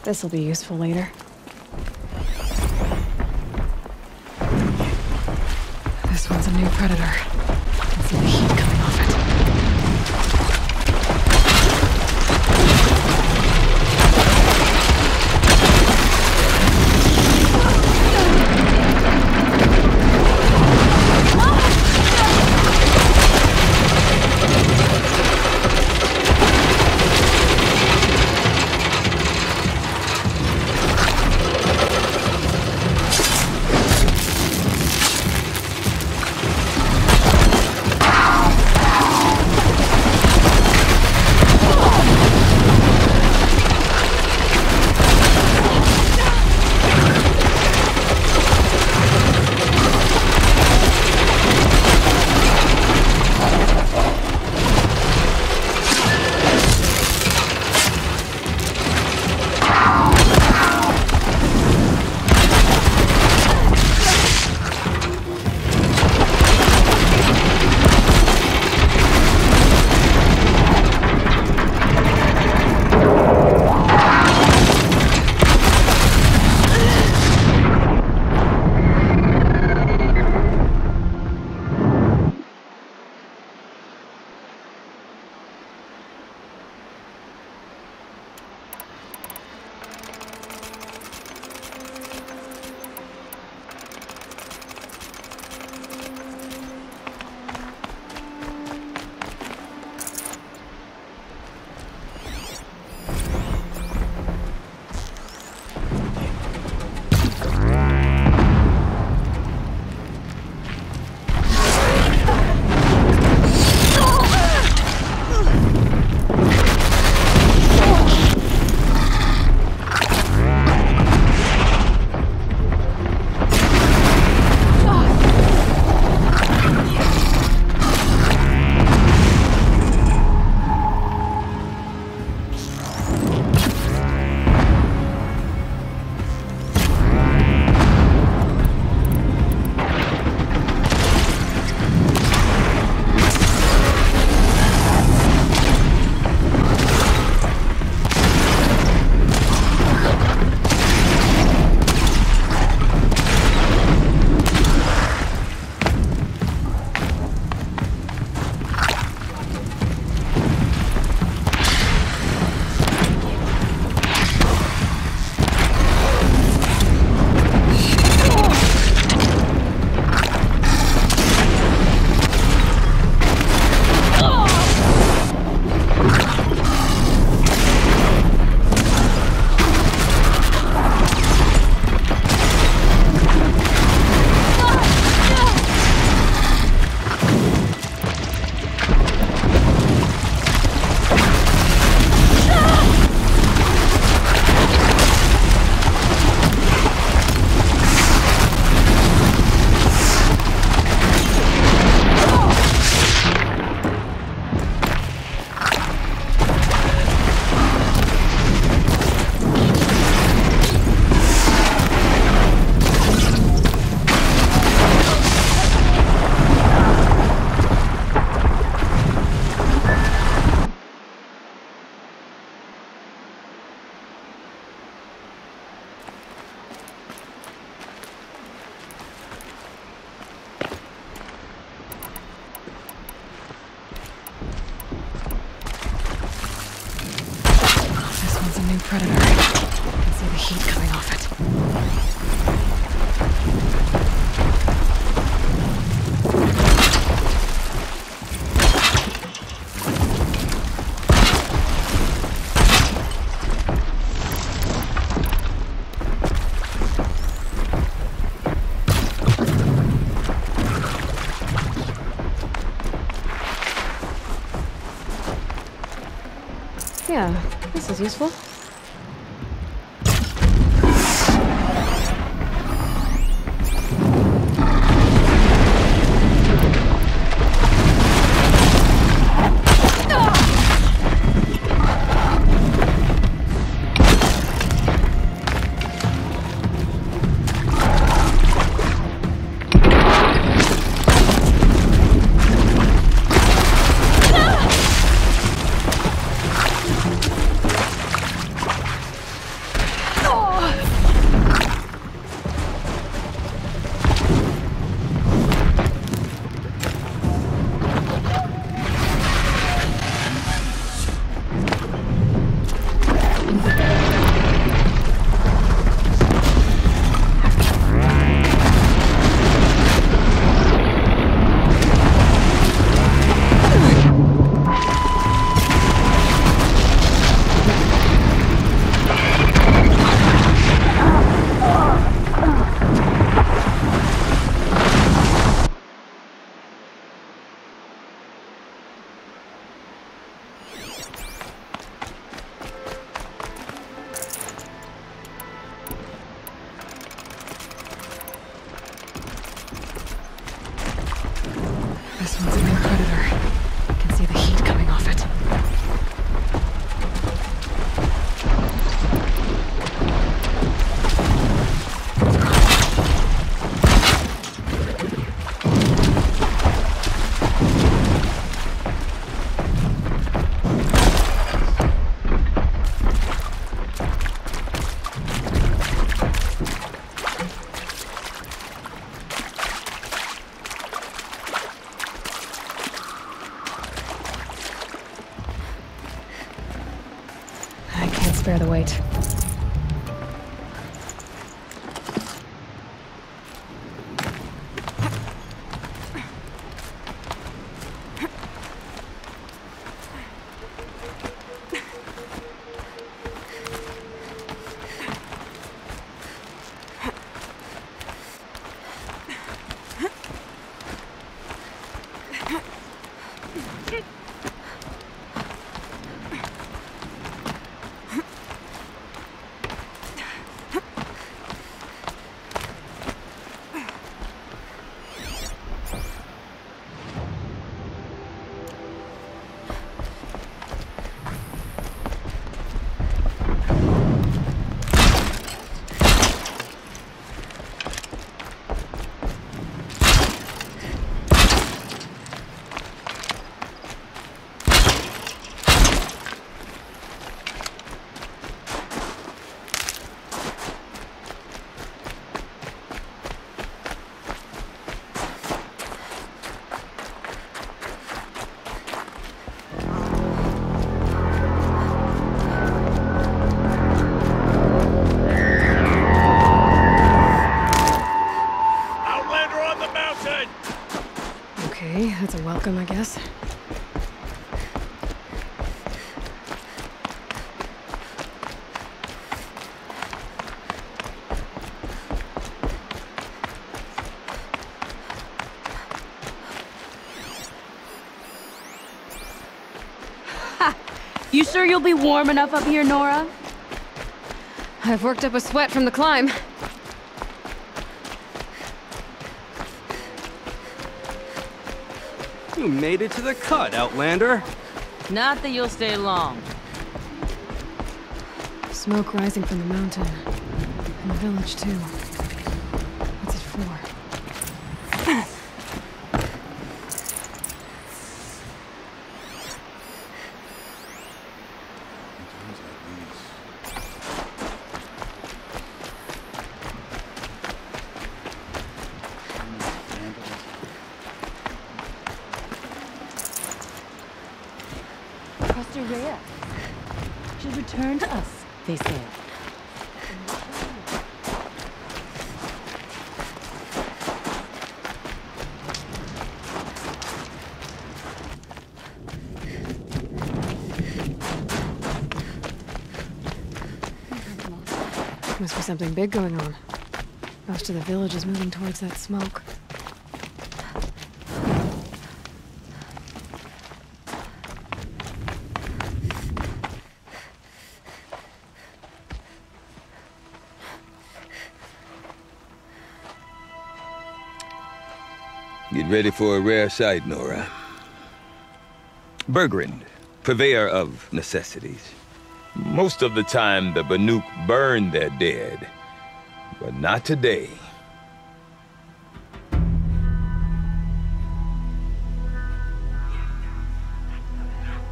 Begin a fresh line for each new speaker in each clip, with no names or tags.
This'll be useful later. This one's a new predator. I can see the heat coming off it. Predator. I can see the heat coming off it. Yeah, this is useful. predator. I can see the heat coming off it. Spare the weight. That's a welcome, I guess.
Ha! You sure you'll be warm enough up here, Nora?
I've worked up a sweat from the climb.
You made it to the cut, Outlander.
Not that you'll stay long.
Smoke rising from the mountain. And the village, too. What's it for?
Rhea should return to us, they say.
Must be something big going on. Most of the village is moving towards that smoke.
Get ready for a rare sight, Nora. Bergrand, purveyor of necessities. Most of the time, the Banuk burn their dead, but not today.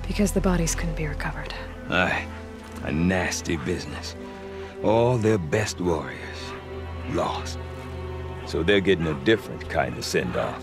Because the bodies couldn't be recovered.
Aye, a nasty business. All their best warriors lost. So they're getting a different kind of send-off.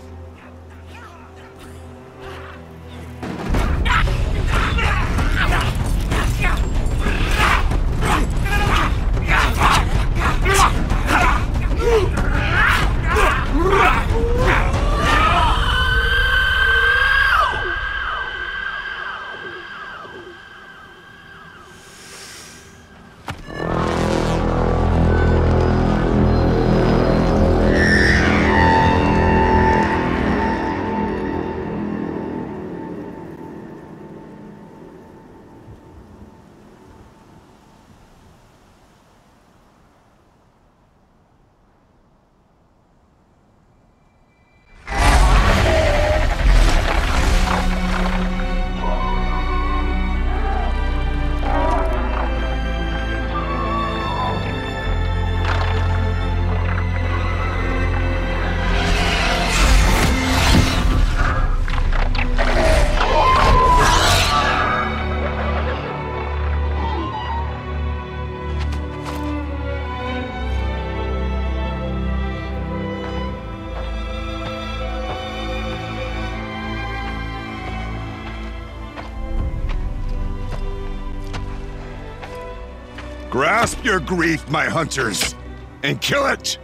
Grasp your grief, my hunters, and kill it!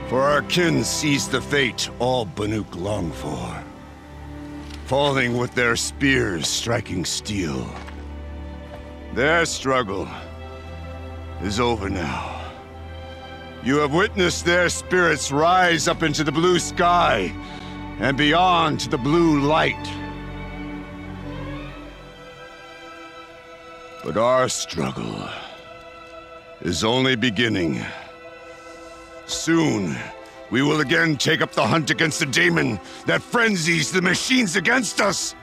For our kin sees the fate all Banuk long for. Falling with their spears striking steel. Their struggle is over now. You have witnessed their spirits rise up into the blue sky and beyond to the blue light. But our struggle is only beginning. Soon, we will again take up the hunt against the demon that frenzies the machines against us.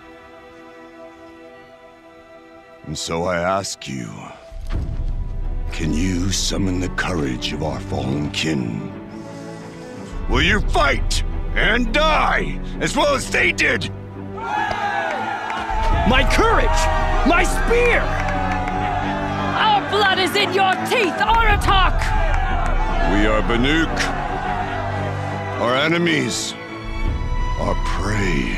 And so I ask you, can you summon the courage of our fallen kin? Will you fight and die as well as they did?
My courage! My spear!
Our blood is in your teeth, Aratak!
We are Banuk. Our enemies are prey.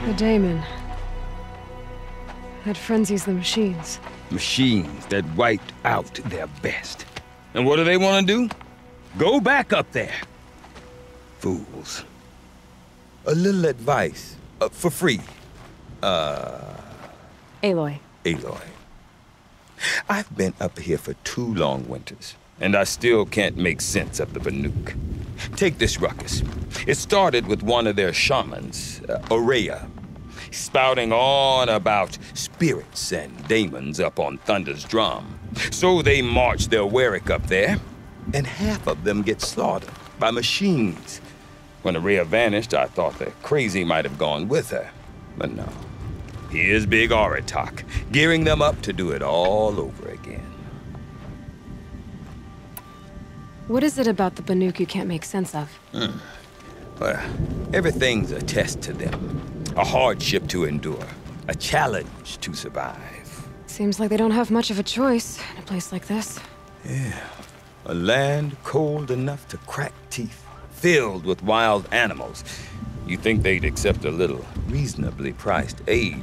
The daemon. That frenzies the machines.
Machines that wiped out their best. And what do they want to do? Go back up there. Fools. A little advice, for free.
Aloy.
Aloy. I've been up here for 2 long winters, and I still can't make sense of the Banuk. Take this ruckus. It started with one of their shamans, Aurea, spouting on about spirits and demons up on Thunder's drum. So they marched their Warwick up there, and half of them get slaughtered by machines. When Aurea vanished, I thought the crazy might have gone with her, but no. Here's Big Aratak, gearing them up to do it all over again.
What is it about the Banuk you can't make sense of?
Well, everything's a test to them. A hardship to endure. A challenge to survive.
Seems like they don't have much of a choice in a place like this.
Yeah. A land cold enough to crack teeth. Filled with wild animals. You think they'd accept a little reasonably priced aid.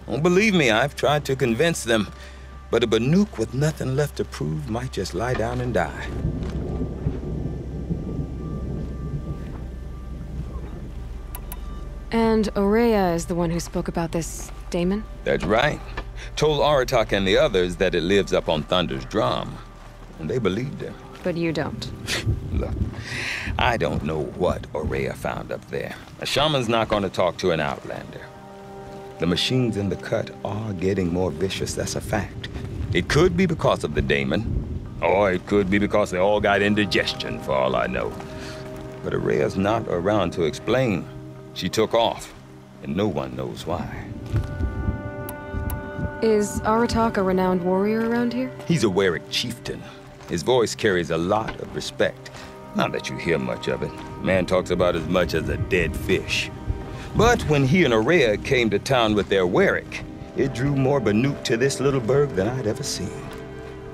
Don't believe me, I've tried to convince them. But a Banuk with nothing left to prove might just lie down and die.
And Aurea is the one who spoke about this daemon?
That's right. Told Aratak and the others that it lives up on Thunder's drum. And they believed him.
But you don't.
Look, I don't know what Aurea found up there. A shaman's not going to talk to an outlander. The machines in the cut are getting more vicious, that's a fact. It could be because of the daemon, or it could be because they all got indigestion, for all I know. But Aurea's not around to explain. She took off, and no one knows why.
Is Aratak a renowned warrior around here?
He's a Warwick chieftain. His voice carries a lot of respect. Not that you hear much of it. Man talks about as much as a dead fish. But when he and Aurea came to town with their Warwick, it drew more Banuk to this little burg than I'd ever seen.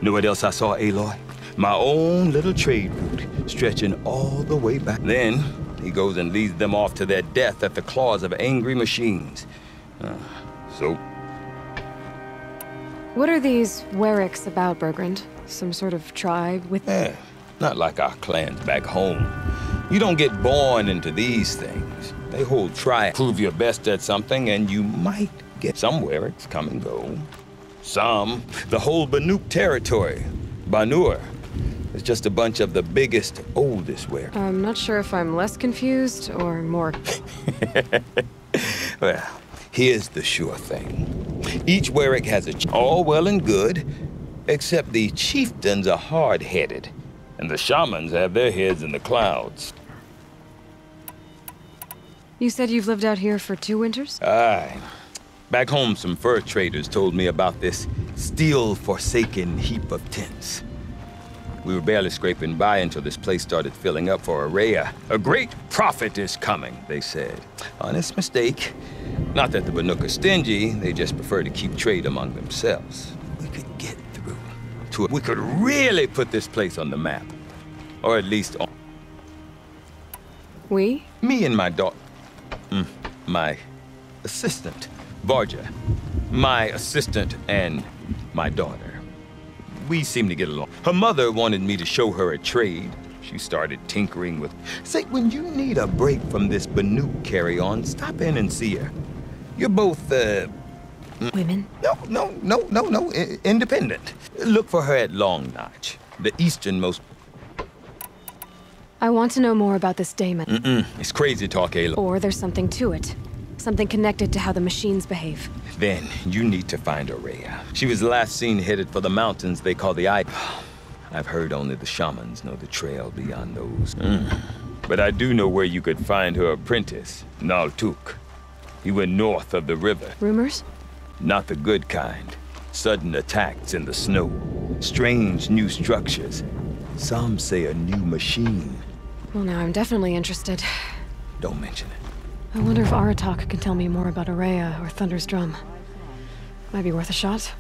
Know what else I saw, Aloy? My own little trade route, stretching all the way back. Then, he goes and leads them off to their death at the claws of angry machines. So...
What are these Warwicks about, Bergrand? Some sort of tribe with...
Not like our clans back home. You don't get born into these things. They hold trial. Prove your best at something, and you might get some Warwicks come and go. Some. The whole Banuk territory. Banur. It's just a bunch of the biggest, oldest Warwicks.
I'm not sure if I'm less confused or more...
Well, here's the sure thing. Each Warwick has all well and good, except the chieftains are hard-headed, and the shamans have their heads in the clouds.
You said you've lived out here for 2 winters?
Aye. Back home, some fur traders told me about this still-forsaken heap of tents. We were barely scraping by until this place started filling up for Aurea. A great prophet is coming, they said. Honest mistake. Not that the Banuk are stingy, they just prefer to keep trade among themselves. We could get through to it. We could really put this place on the map. Or at least on...
We?
Me and my daughter. my assistant, Varja. My assistant and my daughter. We seem to get along. Her mother wanted me to show her a trade. She started tinkering with... Say, when you need a break from this Banuk carry-on, stop in and see her. You're both,
Women?
No, independent. Look for her at Long Notch, the easternmost...
I want to know more about this Damon.
It's crazy talk, Ayla.
Or there's something to it. Something connected to how the machines behave.
Then you need to find Araya. She was last seen headed for the mountains they call the I've heard only the shamans know the trail beyond those. But I do know where you could find her apprentice, Naltuk. He went north of the river.
Rumors?
Not the good kind. Sudden attacks in the snow. Strange new structures. Some say a new machine.
Well, now I'm definitely interested.
Don't mention it.
I wonder if Aratak can tell me more about Araya or Thunder's drum. Might be worth a shot.